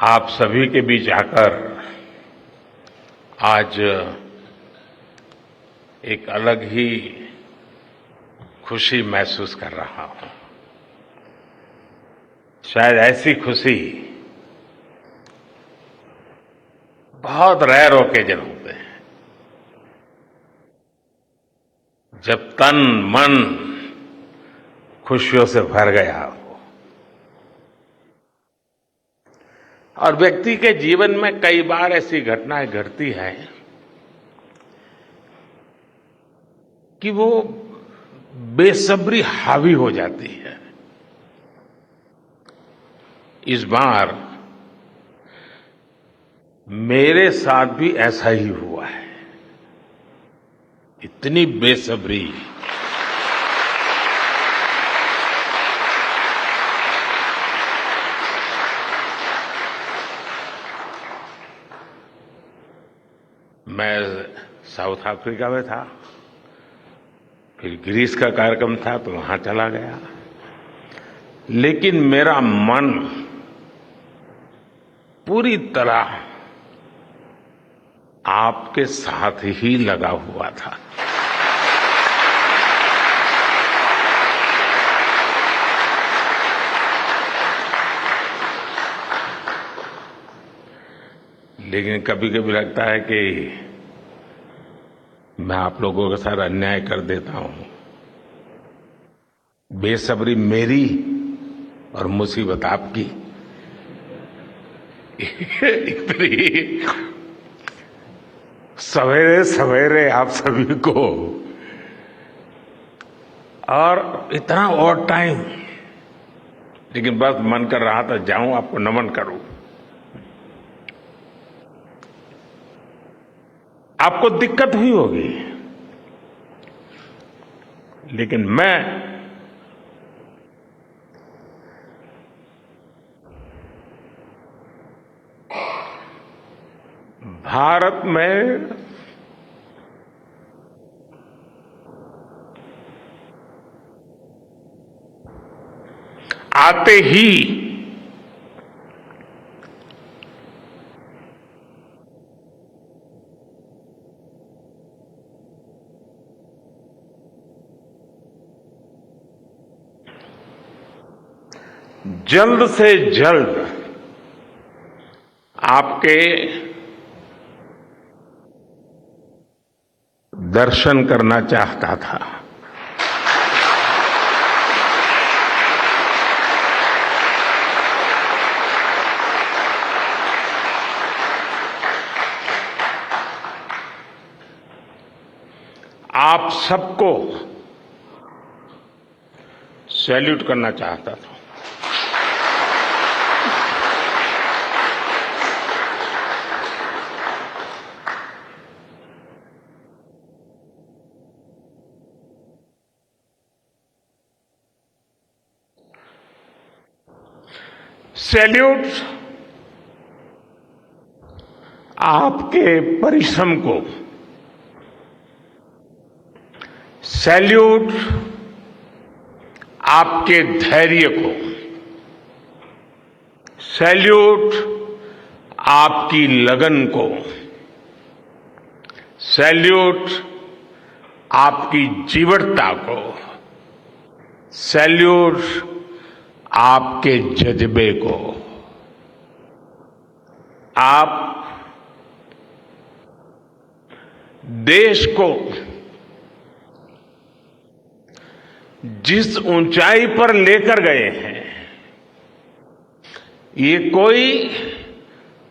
आप सभी के बीच आकर आज एक अलग ही खुशी महसूस कर रहा हूं। शायद ऐसी खुशी बहुत रेयर ओकेजन होते हैं जब तन मन खुशियों से भर गया हो। और व्यक्ति के जीवन में कई बार ऐसी घटनाएं घटती हैं कि वो बेसब्री हावी हो जाती है। इस बार मेरे साथ भी ऐसा ही हुआ है। इतनी बेसब्री, मैं साउथ अफ्रीका में था, फिर ग्रीस का कार्यक्रम था तो वहां चला गया, लेकिन मेरा मन पूरी तरह आपके साथ ही लगा हुआ था। लेकिन कभी कभी लगता है कि मैं आप लोगों के साथ अन्याय कर देता हूं। बेसब्री मेरी और मुसीबत आपकी। इतनी सवेरे सवेरे आप सभी को और इतना और टाइम, लेकिन बस मन कर रहा था जाऊं आपको नमन करूं। आपको दिक्कत हुई होगी, लेकिन मैं भारत में आते ही जल्द से जल्द आपके दर्शन करना चाहता था। आप सबको सैल्यूट करना चाहता था। सैल्यूट आपके परिश्रम को, सैल्यूट आपके धैर्य को, सैल्यूट आपकी लगन को, सैल्यूट आपकी जीवटता को, सैल्यूट आपके जज्बे को। आप देश को जिस ऊंचाई पर लेकर गए हैं, ये कोई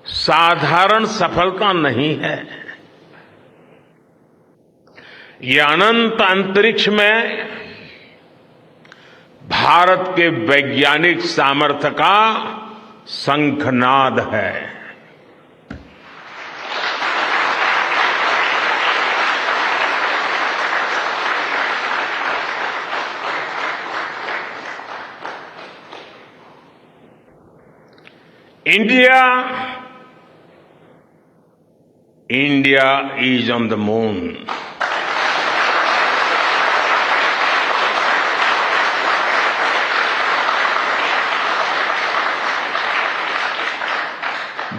साधारण सफलता नहीं है। ये अनंत अंतरिक्ष में भारत के वैज्ञानिक सामर्थ्य का शंखनाद है। India is on the moon.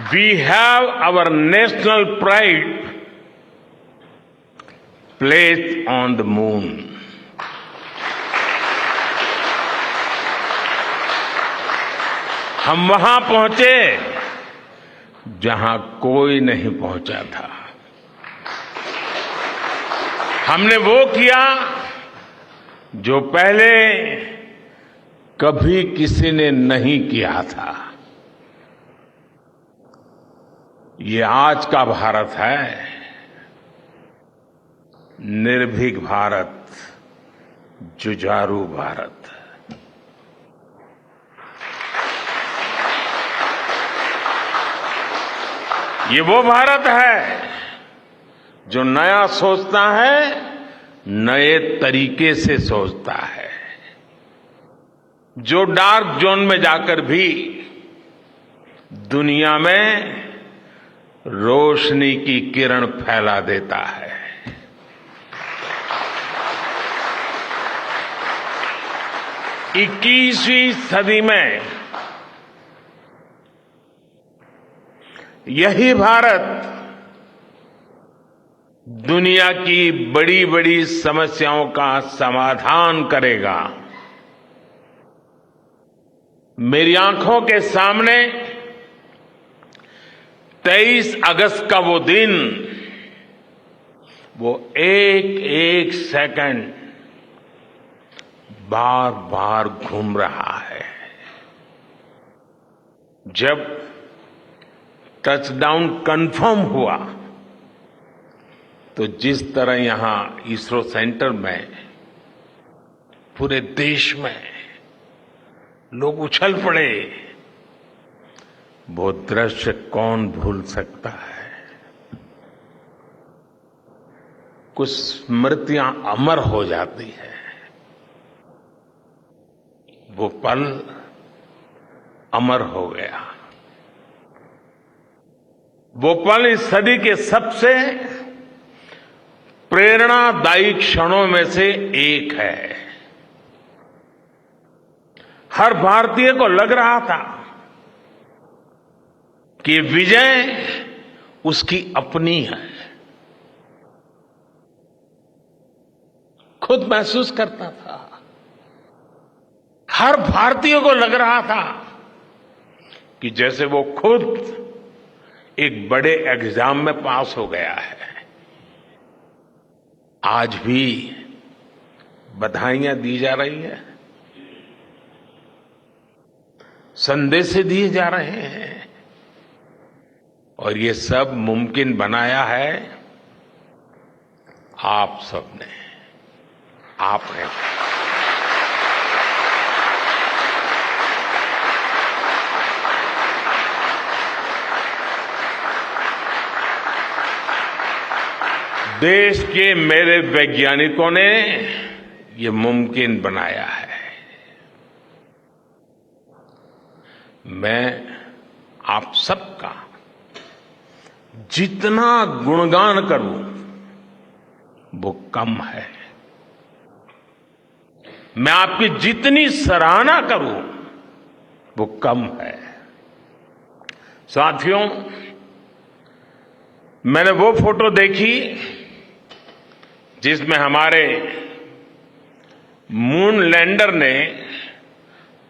We have our national pride placed on the moon. हम वहां पहुंचे जहां कोई नहीं पहुंचा था। हमने वो किया जो पहले कभी किसी ने नहीं किया था। ये आज का भारत है, निर्भीक भारत, जुझारू भारत। ये वो भारत है जो नया सोचता है, नए तरीके से सोचता है, जो डार्क जोन में जाकर भी दुनिया में रोशनी की किरण फैला देता है। इक्कीसवीं सदी में यही भारत दुनिया की बड़ी बड़ी समस्याओं का समाधान करेगा। मेरी आंखों के सामने 23 अगस्त का वो दिन, वो एक एक सेकंड बार बार घूम रहा है। जब टचडाउन कंफर्म हुआ तो जिस तरह यहां इसरो सेंटर में पूरे देश में लोग उछल पड़े, वो दृश्य कौन भूल सकता है। कुछ स्मृतियां अमर हो जाती है। वो पल अमर हो गया। वो पल इस सदी के सबसे प्रेरणादायी क्षणों में से एक है। हर भारतीय को लग रहा था कि विजय उसकी अपनी है। खुद महसूस करता था। हर भारतीय को लग रहा था कि जैसे वो खुद एक बड़े एग्जाम में पास हो गया है। आज भी बधाइयां दी जा रही हैं, संदेश दिए जा रहे हैं, और ये सब मुमकिन बनाया है आप सबने, आपने। देश के मेरे वैज्ञानिकों ने ये मुमकिन बनाया है। मैं आप सबका जितना गुणगान करूं वो कम है। मैं आपकी जितनी सराहना करूं वो कम है। साथियों, मैंने वो फोटो देखी जिसमें हमारे मून लैंडर ने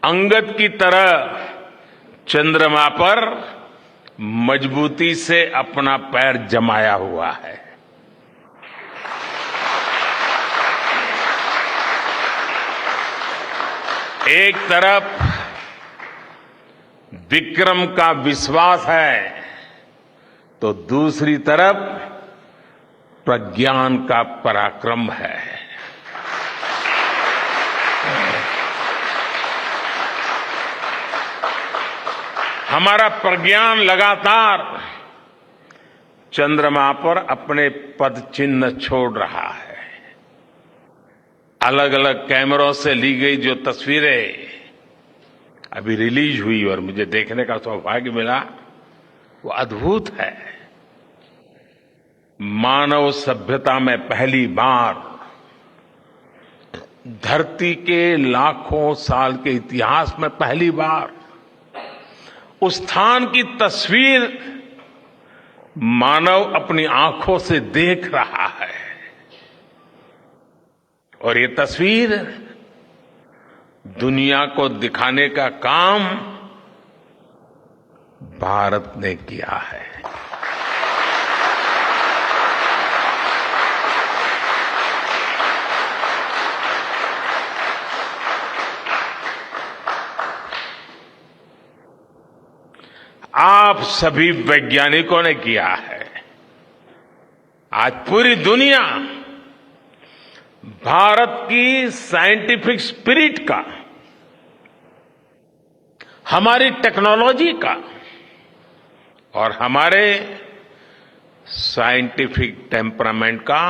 अंगद की तरह चंद्रमा पर मजबूती से अपना पैर जमाया हुआ है। एक तरफ विक्रम का विश्वास है तो दूसरी तरफ प्रज्ञान का पराक्रम है। हमारा प्रज्ञान लगातार चंद्रमा पर अपने पद चिन्ह छोड़ रहा है। अलग अलग कैमरों से ली गई जो तस्वीरें अभी रिलीज हुई और मुझे देखने का सौभाग्य मिला, वो अद्भुत है। मानव सभ्यता में पहली बार धरती के लाखों साल के इतिहास में पहली बार उस स्थान की तस्वीर मानव अपनी आंखों से देख रहा है और ये तस्वीर दुनिया को दिखाने का काम भारत ने किया है। आप सभी वैज्ञानिकों ने किया है। आज पूरी दुनिया भारत की साइंटिफिक स्पिरिट का, हमारी टेक्नोलॉजी का और हमारे साइंटिफिक टेम्परामेंट का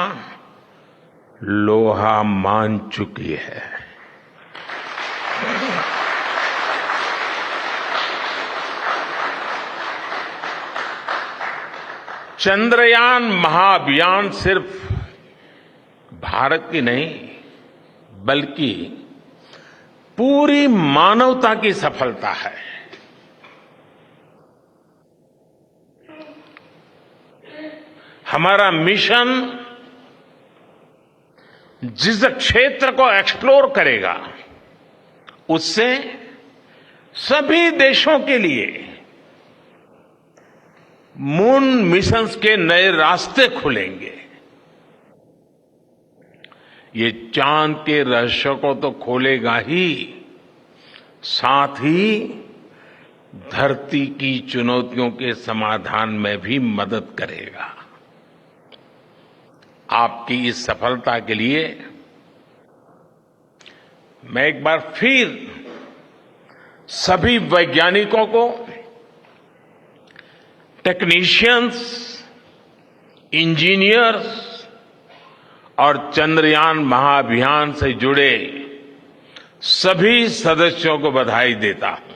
लोहा मान चुकी है। चंद्रयान महाअभियान सिर्फ भारत की नहीं बल्कि पूरी मानवता की सफलता है। हमारा मिशन जिस क्षेत्र को एक्सप्लोर करेगा उससे सभी देशों के लिए मून मिशंस के नए रास्ते खुलेंगे। ये चांद के रहस्य को तो खोलेगा ही, साथ ही धरती की चुनौतियों के समाधान में भी मदद करेगा। आपकी इस सफलता के लिए मैं एक बार फिर सभी वैज्ञानिकों को, टेक्नीशियंस, इंजीनियर्स और चंद्रयान महाअभियान से जुड़े सभी सदस्यों को बधाई देता हूं।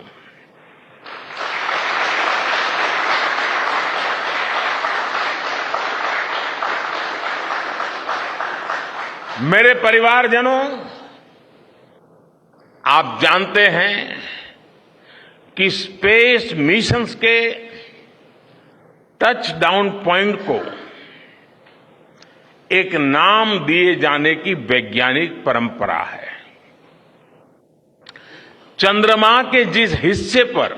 मेरे परिवारजनों, आप जानते हैं कि स्पेस मिशंस के टच डाउन पॉइंट को एक नाम दिए जाने की वैज्ञानिक परंपरा है। चंद्रमा के जिस हिस्से पर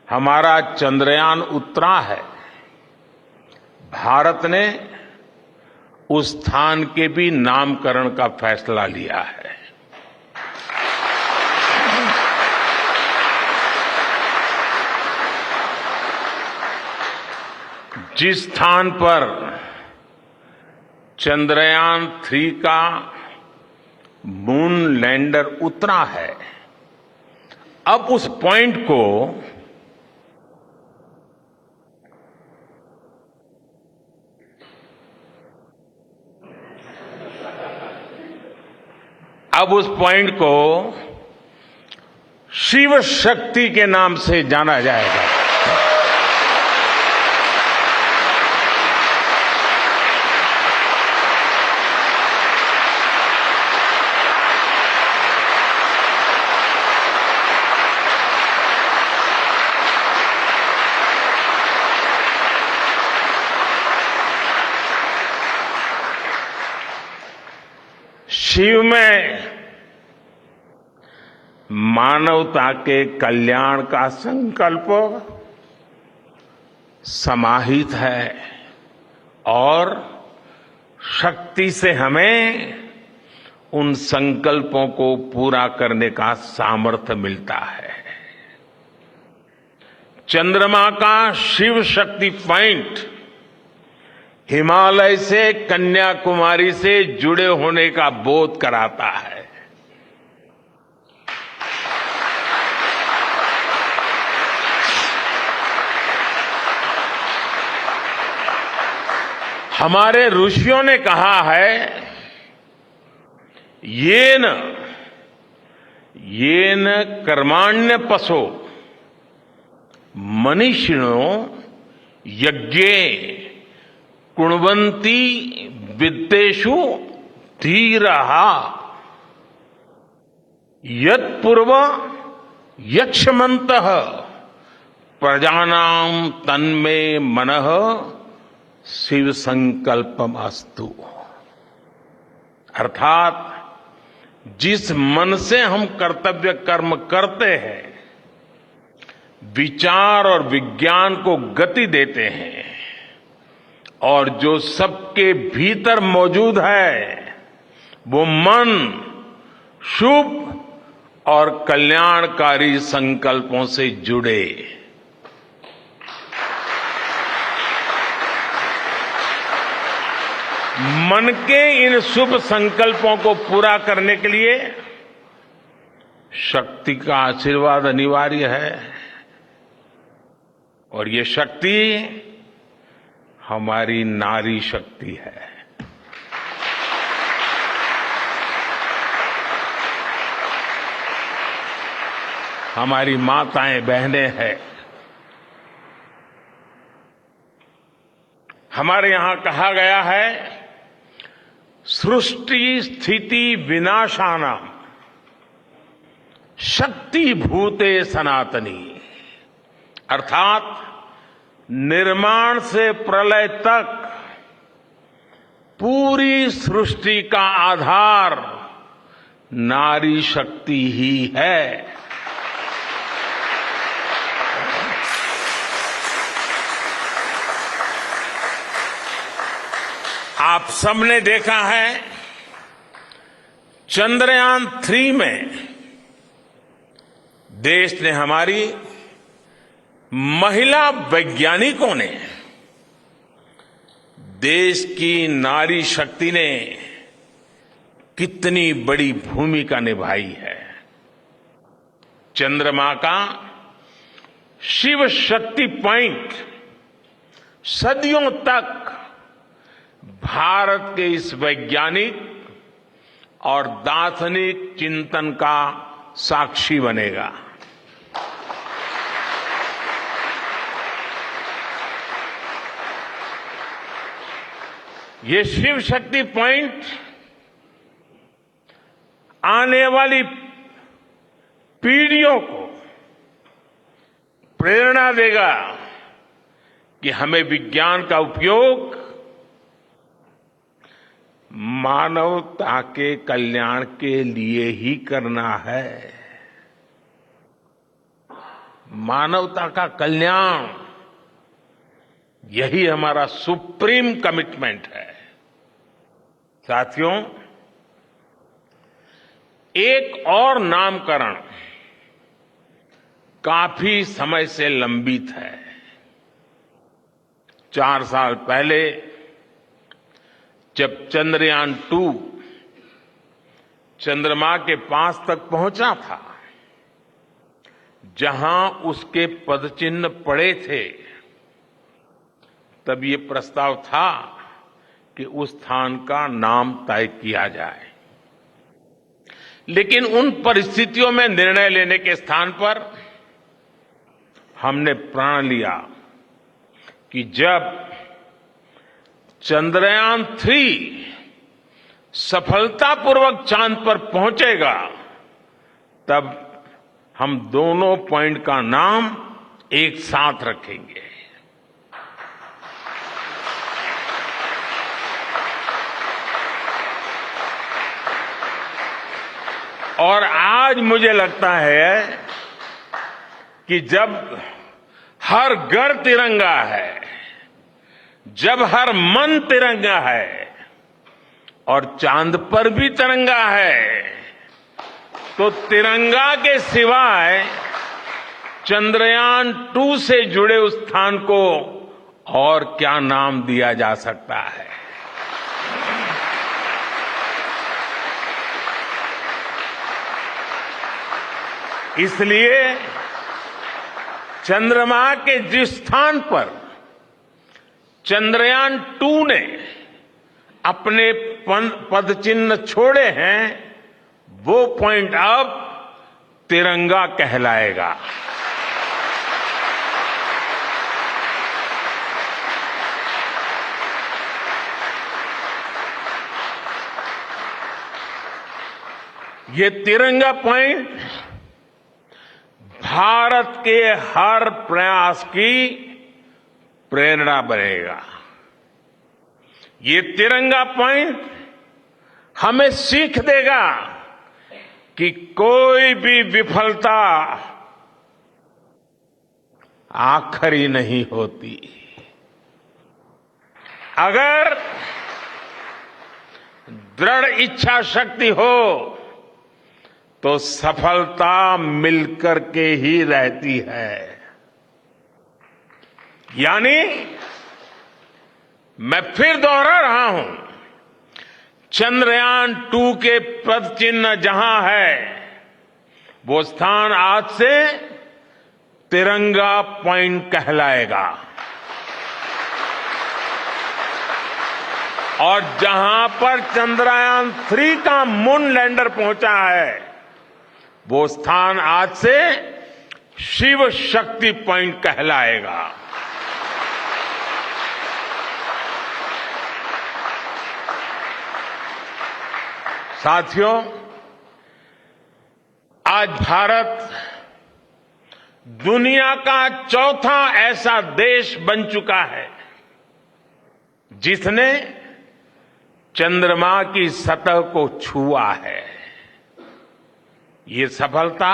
हमारा चंद्रयान उतरा है, भारत ने उस स्थान के भी नामकरण का फैसला लिया है। जिस स्थान पर चंद्रयान 3 का मून लैंडर उतरा है, अब उस पॉइंट को शिव शक्ति के नाम से जाना जाएगा। शिव में मानवता के कल्याण का संकल्प समाहित है और शक्ति से हमें उन संकल्पों को पूरा करने का सामर्थ्य मिलता है। चंद्रमा का शिव शक्ति पॉइंट हिमालय से कन्याकुमारी से जुड़े होने का बोध कराता है। हमारे ऋषियों ने कहा है, येन कर्माण्य पशो मनीषिणो यज्ञे कुण्वन्ति विद्येषु धीरः यत्पूर्व यक्ष्मन्तः प्रजानां तन्मे मनः शिव संकल्पम अस्तु। अर्थात जिस मन से हम कर्तव्य कर्म करते हैं, विचार और विज्ञान को गति देते हैं, और जो सबके भीतर मौजूद है, वो मन शुभ और कल्याणकारी संकल्पों से जुड़े। मन के इन शुभ संकल्पों को पूरा करने के लिए शक्ति का आशीर्वाद अनिवार्य है, और ये शक्ति हमारी नारी शक्ति है। हमारी माताएं बहनें हैं। हमारे यहां कहा गया है, सृष्टि स्थिति विनाशानाम शक्ति भूते सनातनी। अर्थात निर्माण से प्रलय तक पूरी सृष्टि का आधार नारी शक्ति ही है। आप सबने देखा है, चंद्रयान 3 में देश ने, हमारी महिला वैज्ञानिकों ने, देश की नारी शक्ति ने कितनी बड़ी भूमिका निभाई है। चंद्रमा का शिव शक्ति पॉइंट सदियों तक भारत के इस वैज्ञानिक और दार्शनिक चिंतन का साक्षी बनेगा। ये शिव शक्ति पॉइंट आने वाली पीढ़ियों को प्रेरणा देगा कि हमें विज्ञान का उपयोग मानवता के कल्याण के लिए ही करना है। मानवता का कल्याण, यही हमारा सुप्रीम कमिटमेंट है। साथियों, एक और नामकरण काफी समय से लंबित है। 4 साल पहले जब चंद्रयान 2 चंद्रमा के पास तक पहुंचा था, जहां उसके पदचिन्ह पड़े थे, तब ये प्रस्ताव था कि उस स्थान का नाम तय किया जाए। लेकिन उन परिस्थितियों में निर्णय लेने के स्थान पर हमने प्रण लिया कि जब चंद्रयान 3 सफलतापूर्वक चांद पर पहुंचेगा, तब हम दोनों पॉइंट का नाम एक साथ रखेंगे। और आज मुझे लगता है कि जब हर घर तिरंगा है, जब हर मन तिरंगा है और चांद पर भी तिरंगा है, तो तिरंगा के सिवाय चंद्रयान 2 से जुड़े उस स्थान को और क्या नाम दिया जा सकता है। इसलिए चंद्रमा के जिस स्थान पर चंद्रयान 2 ने अपने पदचिन्ह छोड़े हैं, वो पॉइंट अब तिरंगा कहलाएगा। ये तिरंगा पॉइंट भारत के हर प्रयास की प्रेरणा बनेगा। ये तिरंगा पॉइंट हमें सीख देगा कि कोई भी विफलता आखिरी नहीं होती। अगर दृढ़ इच्छा शक्ति हो तो सफलता मिलकर के ही रहती है। यानी मैं फिर दोहरा रहा हूं, चंद्रयान 2 के पद चिन्ह जहां है वो स्थान आज से तिरंगा पॉइंट कहलाएगा। और जहां पर चंद्रयान 3 का मून लैंडर पहुंचा है वो स्थान आज से शिव शक्ति पॉइंट कहलाएगा। साथियों, आज भारत दुनिया का चौथा ऐसा देश बन चुका है जिसने चंद्रमा की सतह को छुआ है। ये सफलता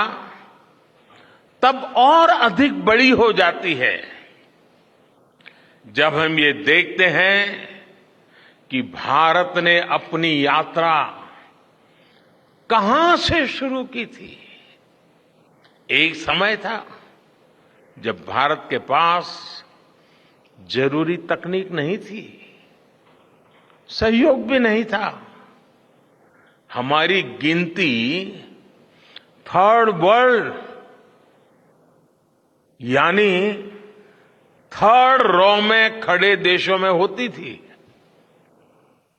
तब और अधिक बड़ी हो जाती है जब हम ये देखते हैं कि भारत ने अपनी यात्रा कहां से शुरू की थी। एक समय था जब भारत के पास जरूरी तकनीक नहीं थी, सहयोग भी नहीं था। हमारी गिनती थर्ड वर्ल्ड यानी थर्ड रॉ में खड़े देशों में होती थी।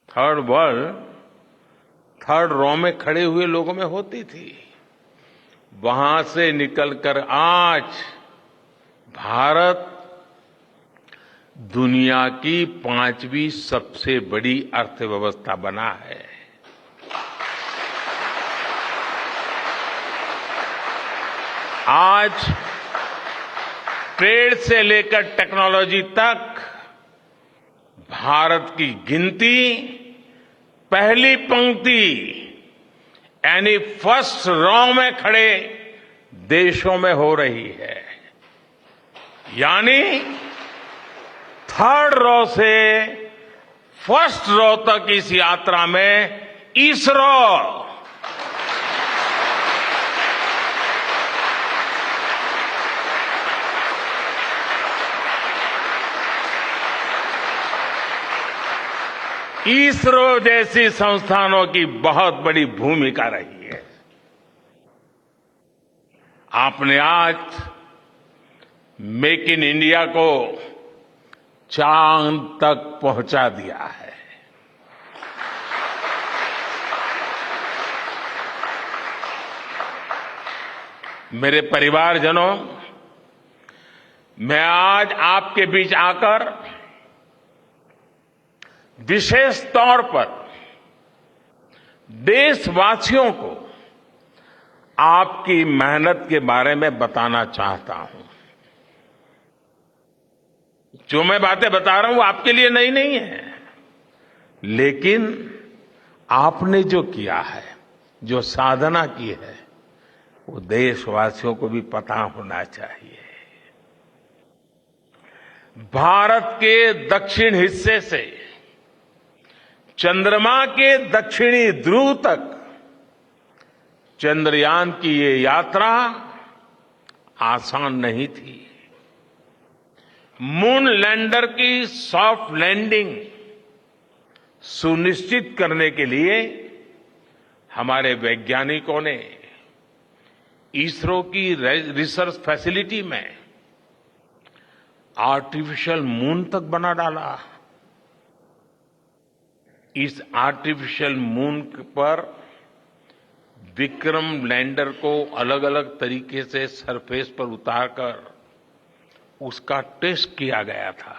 थर्ड वर्ल्ड थर्ड रॉ में खड़े हुए लोगों में होती थी। वहां से निकलकर आज भारत दुनिया की 5वीं सबसे बड़ी अर्थव्यवस्था बना है। आज ट्रेड से लेकर टेक्नोलॉजी तक भारत की गिनती पहली पंक्ति यानी फर्स्ट रॉ में खड़े देशों में हो रही है। यानी थर्ड रॉ से फर्स्ट रॉ तक इस यात्रा में इसरो जैसी संस्थानों की बहुत बड़ी भूमिका रही है। आपने आज मेक इन इंडिया को चांद तक पहुंचा दिया है। मेरे परिवारजनों, मैं आज आपके बीच आकर विशेष तौर पर देशवासियों को आपकी मेहनत के बारे में बताना चाहता हूं। जो मैं बातें बता रहा हूं वो आपके लिए नई नहीं है, लेकिन आपने जो किया है, जो साधना की है, वो देशवासियों को भी पता होना चाहिए। भारत के दक्षिण हिस्से से चंद्रमा के दक्षिणी ध्रुव तक चंद्रयान की ये यात्रा आसान नहीं थी। मून लैंडर की सॉफ्ट लैंडिंग सुनिश्चित करने के लिए हमारे वैज्ञानिकों ने इसरो की रिसर्च फैसिलिटी में आर्टिफिशियल मून तक बना डाला। इस आर्टिफिशियल मून पर विक्रम लैंडर को अलग अलग तरीके से सरफेस पर उतारकर उसका टेस्ट किया गया था।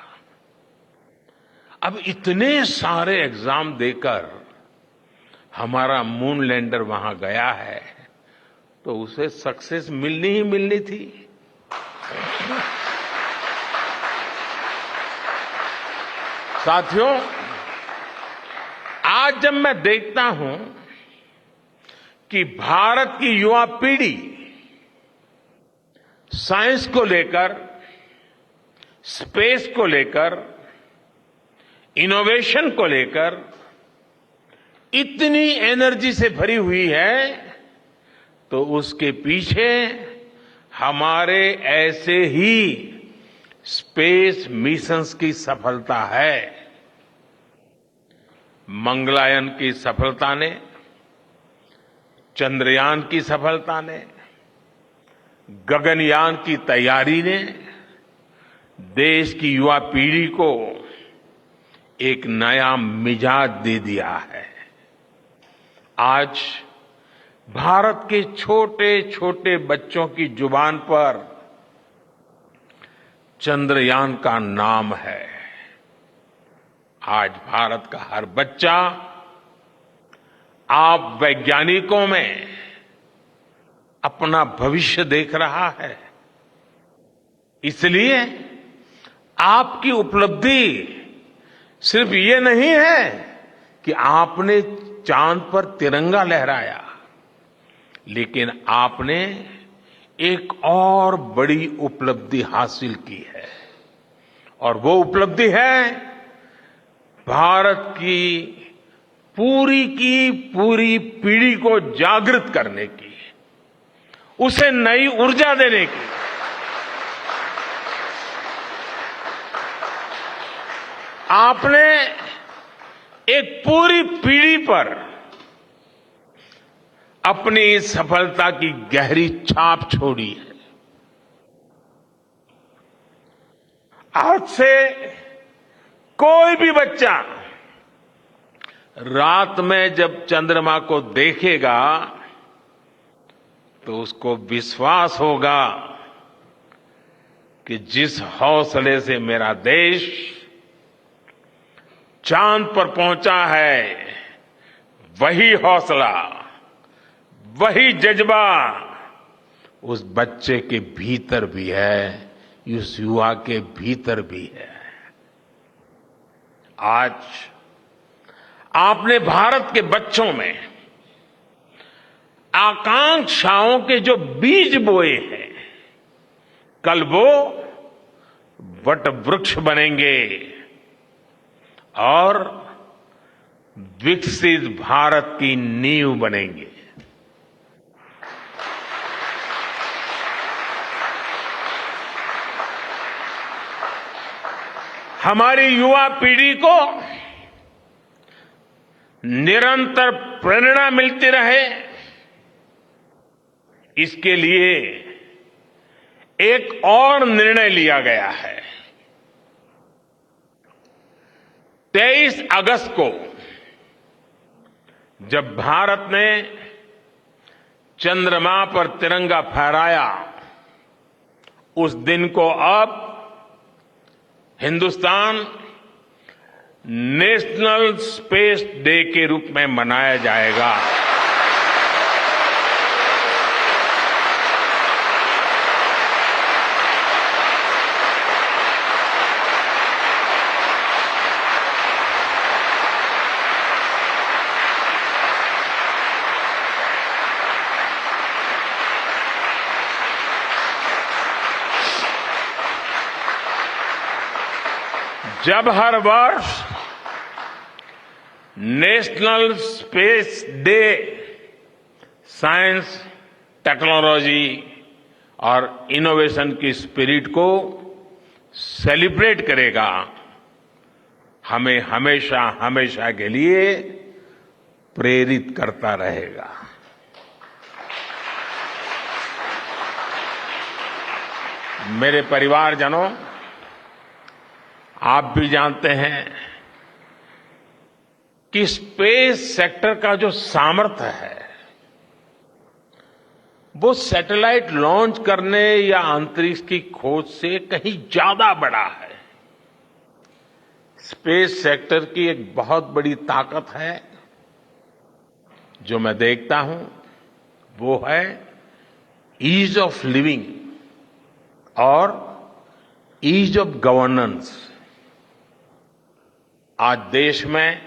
अब इतने सारे एग्जाम देकर हमारा मून लैंडर वहां गया है, तो उसे सक्सेस मिलनी ही मिलनी थी। साथियों, आज जब मैं देखता हूं कि भारत की युवा पीढ़ी साइंस को लेकर, स्पेस को लेकर, इनोवेशन को लेकर इतनी एनर्जी से भरी हुई है, तो उसके पीछे हमारे ऐसे ही स्पेस मिशंस की सफलता है। मंगलयान की सफलता ने, चंद्रयान की सफलता ने, गगनयान की तैयारी ने देश की युवा पीढ़ी को एक नया मिजाज दे दिया है। आज भारत के छोटे छोटे बच्चों की जुबान पर चंद्रयान का नाम है। आज भारत का हर बच्चा आप वैज्ञानिकों में अपना भविष्य देख रहा है। इसलिए आपकी उपलब्धि सिर्फ ये नहीं है कि आपने चांद पर तिरंगा लहराया, लेकिन आपने एक और बड़ी उपलब्धि हासिल की है, और वो उपलब्धि है भारत की पूरी पीढ़ी को जागृत करने की, उसे नई ऊर्जा देने की। आपने एक पूरी पीढ़ी पर अपनी इस सफलता की गहरी छाप छोड़ी है। आज से कोई भी बच्चा रात में जब चंद्रमा को देखेगा तो उसको विश्वास होगा कि जिस हौसले से मेरा देश चांद पर पहुंचा है, वही हौसला, वही जज्बा उस बच्चे के भीतर भी है, उस युवा के भीतर भी है। आज आपने भारत के बच्चों में आकांक्षाओं के जो बीज बोए हैं, कल वो वट वृक्ष बनेंगे और विकसित भारत की नींव बनेंगे। हमारी युवा पीढ़ी को निरंतर प्रेरणा मिलती रहे, इसके लिए एक और निर्णय लिया गया है। 23 अगस्त को जब भारत ने चंद्रमा पर तिरंगा फहराया, उस दिन को अब हिंदुस्तान नेशनल स्पेस डे के रूप में मनाया जाएगा। जब हर वर्ष national space day science, technology और इनोवेशन की स्पिरिट को सेलिब्रेट करेगा, हमें हमेशा हमेशा के लिए प्रेरित करता रहेगा। मेरे परिवारजनों, आप भी जानते हैं कि स्पेस सेक्टर का जो सामर्थ्य है, वो सैटेलाइट लॉन्च करने या अंतरिक्ष की खोज से कहीं ज्यादा बड़ा है। स्पेस सेक्टर की एक बहुत बड़ी ताकत है जो मैं देखता हूं, वो है ईज ऑफ लिविंग और ईज ऑफ गवर्नेंस। आज देश में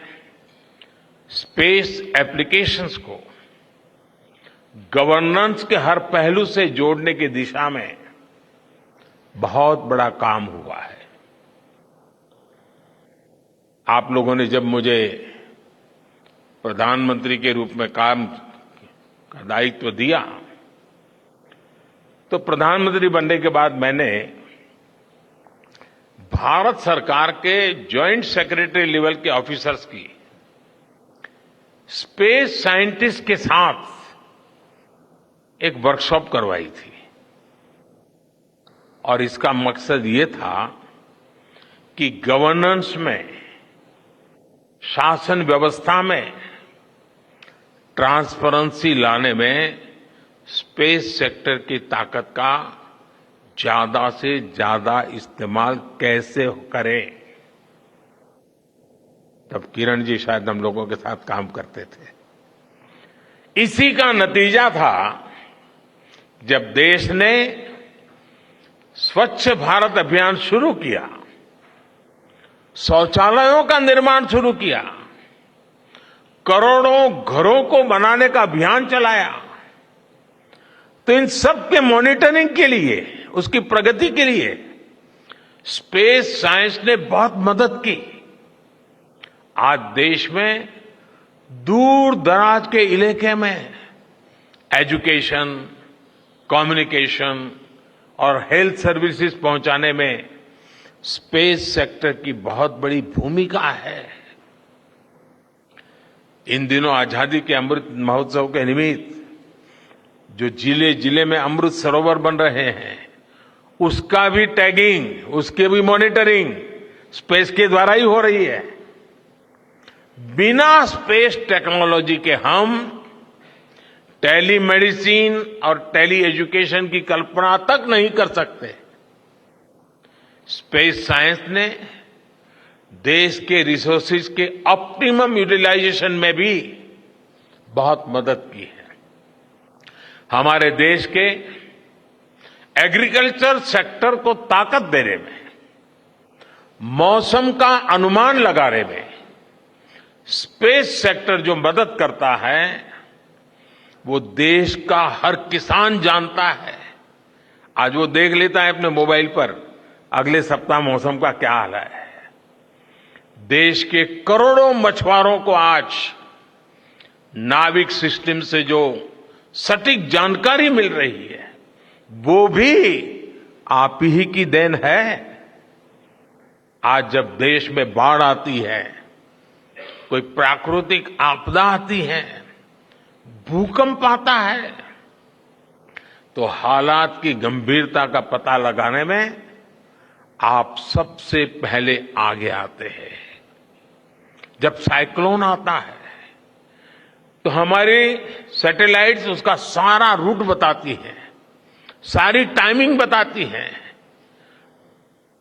स्पेस एप्लीकेशंस को गवर्नेंस के हर पहलू से जोड़ने की दिशा में बहुत बड़ा काम हुआ है। आप लोगों ने जब मुझे प्रधानमंत्री के रूप में काम का दायित्व दिया, तो प्रधानमंत्री बनने के बाद मैंने भारत सरकार के जॉइंट सेक्रेटरी लेवल के ऑफिसर्स की स्पेस साइंटिस्ट के साथ एक वर्कशॉप करवाई थी और इसका मकसद ये था कि गवर्नेंस में, शासन व्यवस्था में ट्रांसपेरेंसी लाने में स्पेस सेक्टर की ताकत का ज्यादा से ज्यादा इस्तेमाल कैसे करें। तब किरण जी शायद हम लोगों के साथ काम करते थे। इसी का नतीजा था जब देश ने स्वच्छ भारत अभियान शुरू किया, शौचालयों का निर्माण शुरू किया, करोड़ों घरों को बनाने का अभियान चलाया, तो इन सब के मॉनिटरिंग के लिए, उसकी प्रगति के लिए स्पेस साइंस ने बहुत मदद की। आज देश में दूर दराज के इलाके में एजुकेशन, कम्युनिकेशन और हेल्थ सर्विसेज पहुंचाने में स्पेस सेक्टर की बहुत बड़ी भूमिका है। इन दिनों आजादी के अमृत महोत्सव के निमित्त जो जिले जिले में अमृत सरोवर बन रहे हैं, उसका भी टैगिंग, उसके भी मॉनिटरिंग स्पेस के द्वारा ही हो रही है। बिना स्पेस टेक्नोलॉजी के हम टेलीमेडिसिन और टेली एजुकेशन की कल्पना तक नहीं कर सकते। स्पेस साइंस ने देश के रिसोर्सेज के ऑप्टिमम यूटिलाइजेशन में भी बहुत मदद की है। हमारे देश के एग्रीकल्चर सेक्टर को ताकत देने में, मौसम का अनुमान लगाने में स्पेस सेक्टर जो मदद करता है, वो देश का हर किसान जानता है। आज वो देख लेता है अपने मोबाइल पर अगले सप्ताह मौसम का क्या हाल है। देश के करोड़ों मछुआरों को आज नाविक सिस्टम से जो सटीक जानकारी मिल रही है, वो भी आप ही की देन है। आज जब देश में बाढ़ आती है, कोई प्राकृतिक आपदा आती है, भूकंप आता है, तो हालात की गंभीरता का पता लगाने में आप सबसे पहले आगे आते हैं। जब साइक्लोन आता है तो हमारी सैटेलाइट्स उसका सारा रूट बताती हैं, सारी टाइमिंग बताती हैं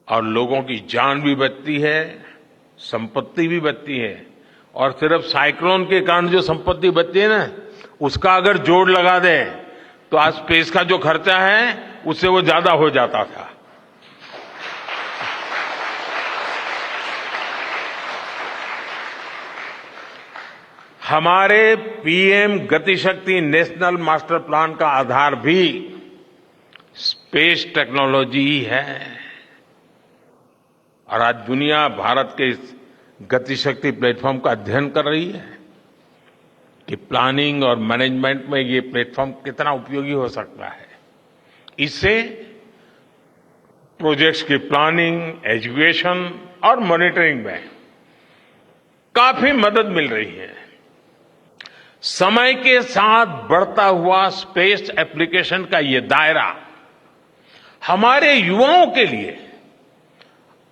और लोगों की जान भी बचती है, संपत्ति भी बचती है। और सिर्फ साइक्लोन के कारण जो संपत्ति बचती है ना, उसका अगर जोड़ लगा दें तो आज स्पेस का जो खर्चा है उससे वो ज्यादा हो जाता था। हमारे PM Gatishakti national master plan का आधार भी स्पेस टेक्नोलॉजी ही है। और आज दुनिया भारत के इस गतिशक्ति प्लेटफॉर्म का अध्ययन कर रही है कि प्लानिंग और मैनेजमेंट में ये प्लेटफॉर्म कितना उपयोगी हो सकता है। इससे प्रोजेक्ट्स की प्लानिंग, एजुकेशन और मॉनिटरिंग में काफी मदद मिल रही है। समय के साथ बढ़ता हुआ स्पेस एप्लीकेशन का ये दायरा हमारे युवाओं के लिए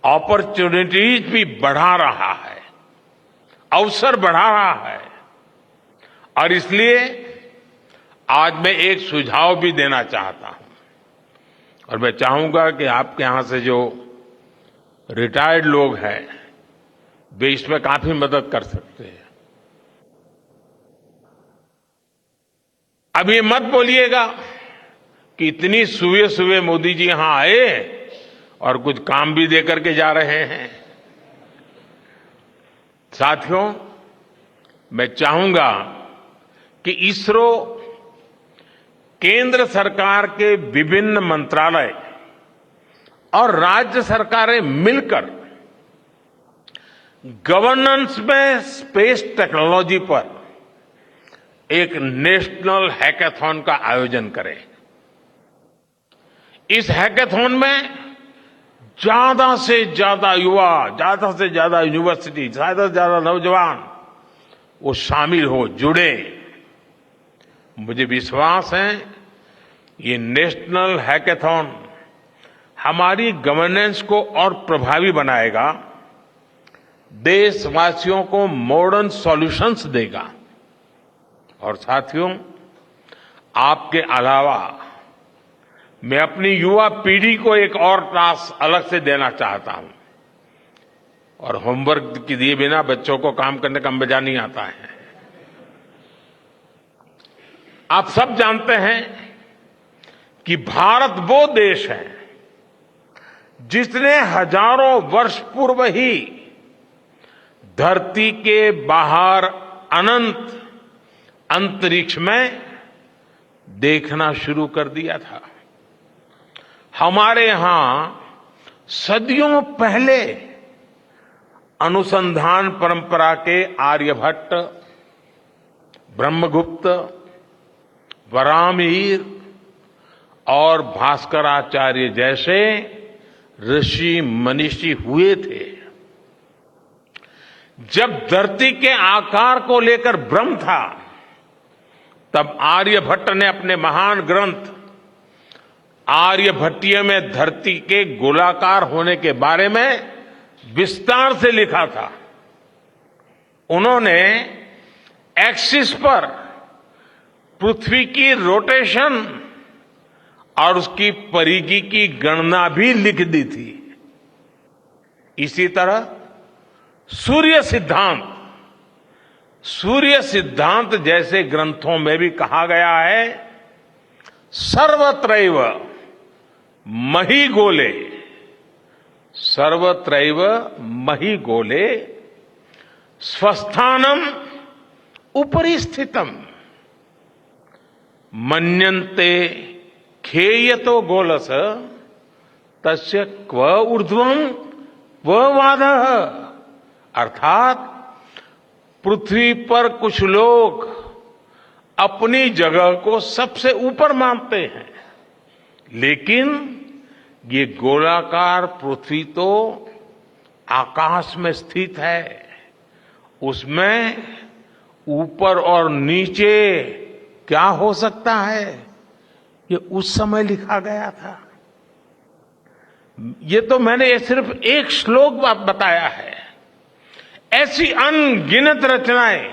अपॉर्चुनिटीज भी बढ़ा रहा है, अवसर बढ़ा रहा है। और इसलिए आज मैं एक सुझाव भी देना चाहता हूं और मैं चाहूंगा कि आपके यहां से जो रिटायर्ड लोग हैं, वे इसमें काफी मदद कर सकते हैं। अब ये मत बोलिएगा कि इतनी सुबह सुबह मोदी जी यहां आए और कुछ काम भी दे करके जा रहे हैं। साथियों, मैं चाहूंगा कि इसरो केंद्र सरकार के विभिन्न मंत्रालय और राज्य सरकारें मिलकर गवर्नेंस में स्पेस टेक्नोलॉजी पर एक नेशनल हैकाथॉन का आयोजन करें। इस हैकाथॉन में ज्यादा से ज्यादा युवा, ज्यादा से ज्यादा यूनिवर्सिटी, ज्यादा से ज्यादा नौजवान वो शामिल हो, जुड़े। मुझे विश्वास है ये नेशनल हैकाथॉन हमारी गवर्नेंस को और प्रभावी बनाएगा, देशवासियों को मॉडर्न सॉल्यूशंस देगा। और साथियों, आपके अलावा मैं अपनी युवा पीढ़ी को एक और टास्क अलग से देना चाहता हूं। और होमवर्क के दिए बिना बच्चों को काम करने का मजा नहीं आता है। आप सब जानते हैं कि भारत वो देश है जिसने हजारों वर्ष पूर्व ही धरती के बाहर अनंत अंतरिक्ष में देखना शुरू कर दिया था। हमारे यहां सदियों पहले अनुसंधान परंपरा के आर्यभट्ट, ब्रह्मगुप्त, वराहमिहिर और भास्कराचार्य जैसे ऋषि मनीषी हुए थे। जब धरती के आकार को लेकर भ्रम था, तब आर्यभट्ट ने अपने महान ग्रंथ आर्यभट्टीय में धरती के गोलाकार होने के बारे में विस्तार से लिखा था। उन्होंने एक्सिस पर पृथ्वी की रोटेशन और उसकी परिधि की गणना भी लिख दी थी। इसी तरह सूर्य सिद्धांत जैसे ग्रंथों में भी कहा गया है, सर्वत्रैव महिगोले, सर्वत्रैव महिगोले स्वस्थानम उपरि स्थितम मन्यन्ते खेयतो गोलस तस्य क्व ऊर्ध्वं क्व वाधः। अर्थात पृथ्वी पर कुछ लोग अपनी जगह को सबसे ऊपर मानते हैं, लेकिन ये गोलाकार पृथ्वी तो आकाश में स्थित है, उसमें ऊपर और नीचे क्या हो सकता है, ये उस समय लिखा गया था। ये तो मैंने सिर्फ एक श्लोक बताया है। ऐसी अनगिनत रचनाएं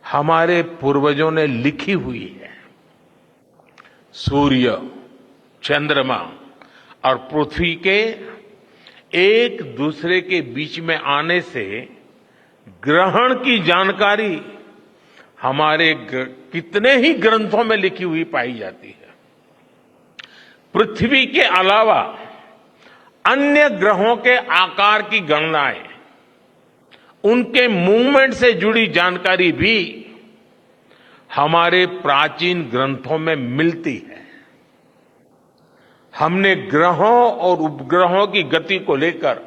हमारे पूर्वजों ने लिखी हुई है। सूर्य, चंद्रमा और पृथ्वी के एक दूसरे के बीच में आने से ग्रहण की जानकारी हमारे कितने ही ग्रंथों में लिखी हुई पाई जाती है। पृथ्वी के अलावा अन्य ग्रहों के आकार की गणनाएं, उनके मूवमेंट से जुड़ी जानकारी भी हमारे प्राचीन ग्रंथों में मिलती है। हमने ग्रहों और उपग्रहों की गति को लेकर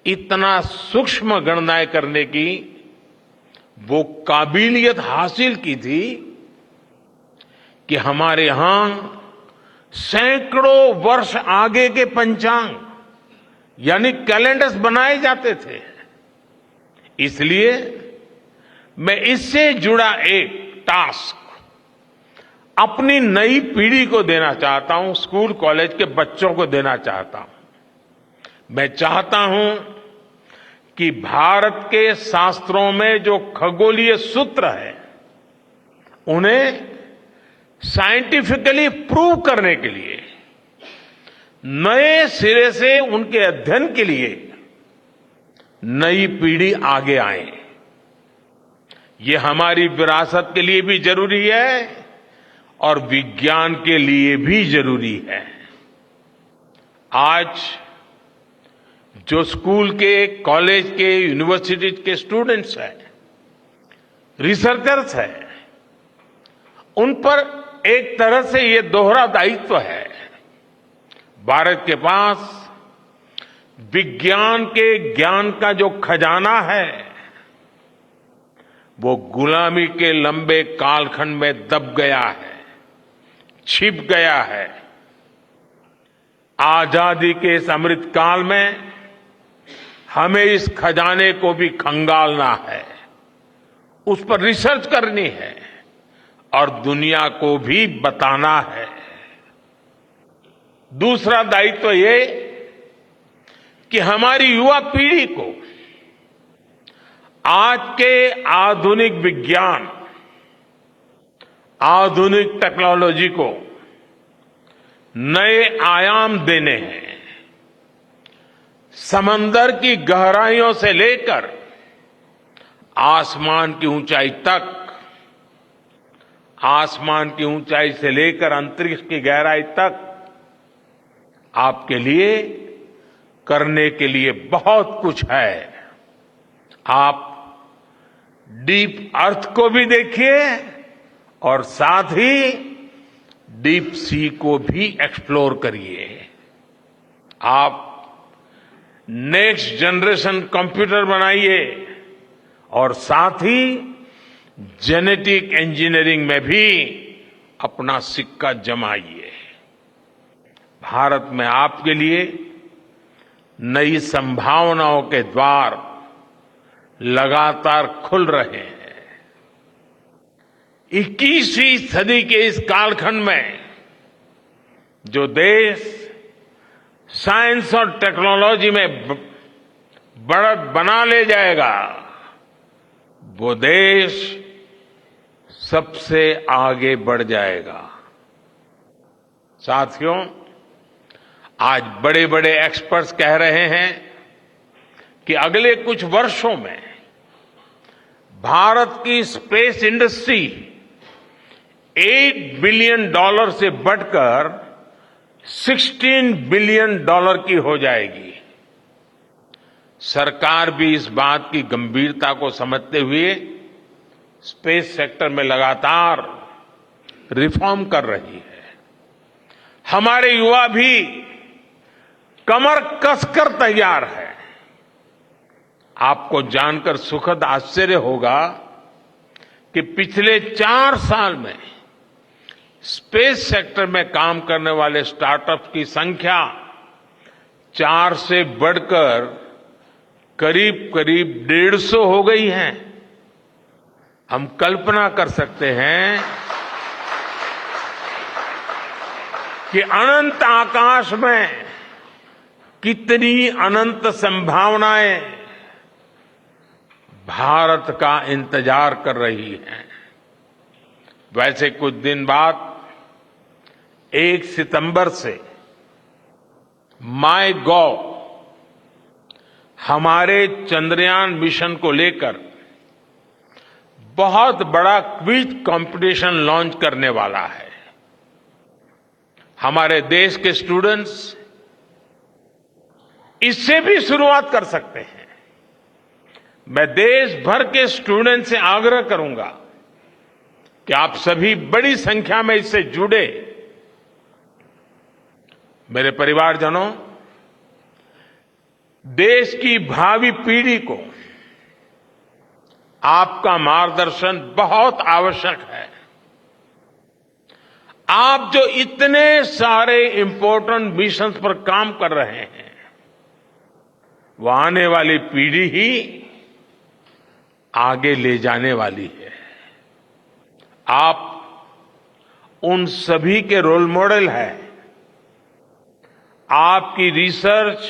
इतना सूक्ष्म गणनाएं करने की वो काबिलियत हासिल की थी कि हमारे यहां सैकड़ों वर्ष आगे के पंचांग यानी कैलेंडर्स बनाए जाते थे। इसलिए मैं इससे जुड़ा एक टास्क अपनी नई पीढ़ी को देना चाहता हूं, स्कूल कॉलेज के बच्चों को देना चाहता हूं। मैं चाहता हूं कि भारत के शास्त्रों में जो खगोलीय सूत्र है, उन्हें साइंटिफिकली प्रूव करने के लिए नए सिरे से उनके अध्ययन के लिए नई पीढ़ी आगे आए। ये हमारी विरासत के लिए भी जरूरी है और विज्ञान के लिए भी जरूरी है। आज जो स्कूल के, कॉलेज के, यूनिवर्सिटी के स्टूडेंट्स हैं, रिसर्चर्स हैं, उन पर एक तरह से ये दोहरा दायित्व है। भारत के पास विज्ञान के ज्ञान का जो खजाना है, वो गुलामी के लंबे कालखंड में दब गया है, छिप गया है। आजादी के इस अमृत काल में हमें इस खजाने को भी खंगालना है, उस पर रिसर्च करनी है और दुनिया को भी बताना है। दूसरा दायित्व ये कि हमारी युवा पीढ़ी को आज के आधुनिक विज्ञान, आधुनिक टेक्नोलॉजी को नए आयाम देने हैं। समंदर की गहराइयों से लेकर आसमान की ऊंचाई तक, आसमान की ऊंचाई से लेकर अंतरिक्ष की गहराई तक आपके लिए, करने के लिए बहुत कुछ है। आप डीप अर्थ को भी देखिए और साथ ही डीप सी को भी एक्सप्लोर करिए। आप नेक्स्ट जनरेशन कंप्यूटर बनाइए और साथ ही जेनेटिक इंजीनियरिंग में भी अपना सिक्का जमाइए। भारत में आपके लिए नई संभावनाओं के द्वार लगातार खुल रहे हैं। 21वीं सदी के इस कालखंड में जो देश साइंस और टेक्नोलॉजी में बढ़त बना ले जाएगा, वो देश सबसे आगे बढ़ जाएगा। साथियों, आज बड़े बड़े एक्सपर्ट्स कह रहे हैं कि अगले कुछ वर्षों में भारत की स्पेस इंडस्ट्री $8 बिलियन से बढ़कर $16 बिलियन की हो जाएगी। सरकार भी इस बात की गंभीरता को समझते हुए स्पेस सेक्टर में लगातार रिफॉर्म कर रही है। हमारे युवा भी कमर कसकर तैयार है। आपको जानकर सुखद आश्चर्य होगा कि पिछले 4 साल में स्पेस सेक्टर में काम करने वाले स्टार्टअप की संख्या 4 से बढ़कर करीब करीब 150 हो गई है। हम कल्पना कर सकते हैं कि अनंत आकाश में कितनी अनंत संभावनाएं भारत का इंतजार कर रही हैं। वैसे कुछ दिन बाद 1 सितंबर से माईगॉव हमारे चंद्रयान मिशन को लेकर बहुत बड़ा क्विज कंपटीशन लॉन्च करने वाला है। हमारे देश के स्टूडेंट्स इससे भी शुरुआत कर सकते हैं। मैं देश भर के स्टूडेंट से आग्रह करूंगा कि आप सभी बड़ी संख्या में इससे जुड़े। मेरे परिवारजनों, देश की भावी पीढ़ी को आपका मार्गदर्शन बहुत आवश्यक है। आप जो इतने सारे इंपॉर्टेंट मिशंस पर काम कर रहे हैं, वो आने वाली पीढ़ी ही आगे ले जाने वाली है। आप उन सभी के रोल मॉडल हैं। आपकी रिसर्च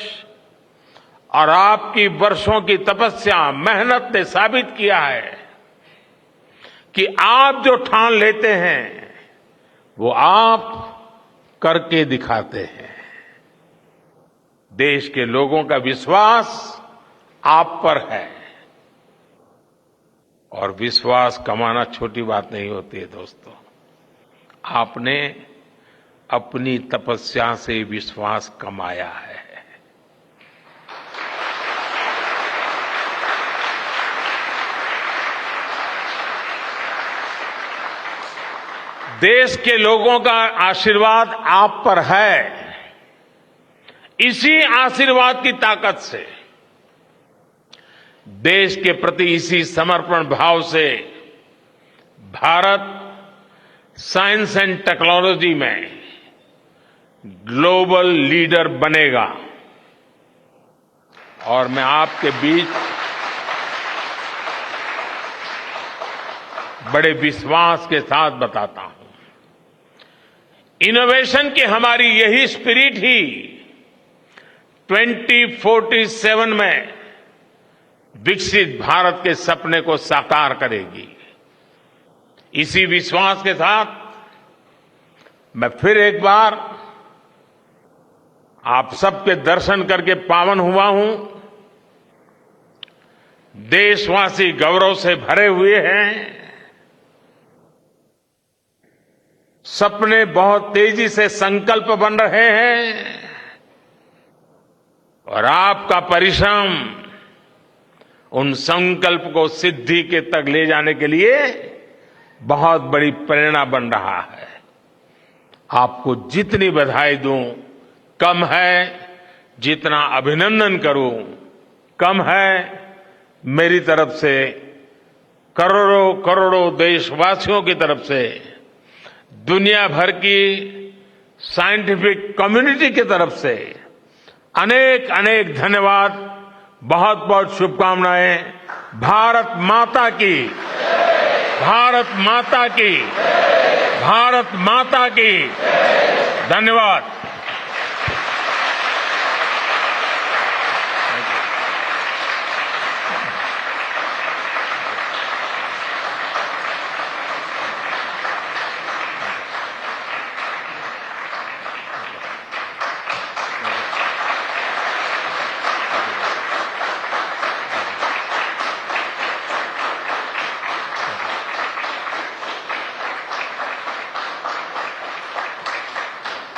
और आपकी वर्षों की तपस्या, मेहनत ने साबित किया है कि आप जो ठान लेते हैं वो आप करके दिखाते हैं। देश के लोगों का विश्वास आप पर है और विश्वास कमाना छोटी बात नहीं होती है दोस्तों। आपने अपनी तपस्या से विश्वास कमाया है। देश के लोगों का आशीर्वाद आप पर है। इसी आशीर्वाद की ताकत से, देश के प्रति इसी समर्पण भाव से भारत साइंस एंड टेक्नोलॉजी में ग्लोबल लीडर बनेगा। और मैं आपके बीच बड़े विश्वास के साथ बताता हूं, इनोवेशन की हमारी यही स्पिरिट ही 2047 में विकसित भारत के सपने को साकार करेगी। इसी विश्वास के साथ मैं फिर एक बार आप सबके दर्शन करके पावन हुआ हूं। देशवासी गौरव से भरे हुए हैं। सपने बहुत तेजी से संकल्प बन रहे हैं और आपका परिश्रम उन संकल्प को सिद्धि के तक ले जाने के लिए बहुत बड़ी प्रेरणा बन रहा है। आपको जितनी बधाई दूं कम है, जितना अभिनंदन करूं कम है। मेरी तरफ से करोड़ों करोड़ों देशवासियों की तरफ से, दुनिया भर की साइंटिफिक कम्युनिटी की तरफ से अनेक अनेक धन्यवाद, बहुत बहुत शुभकामनाएं। भारत माता की, भारत माता की, भारत माता की। धन्यवाद।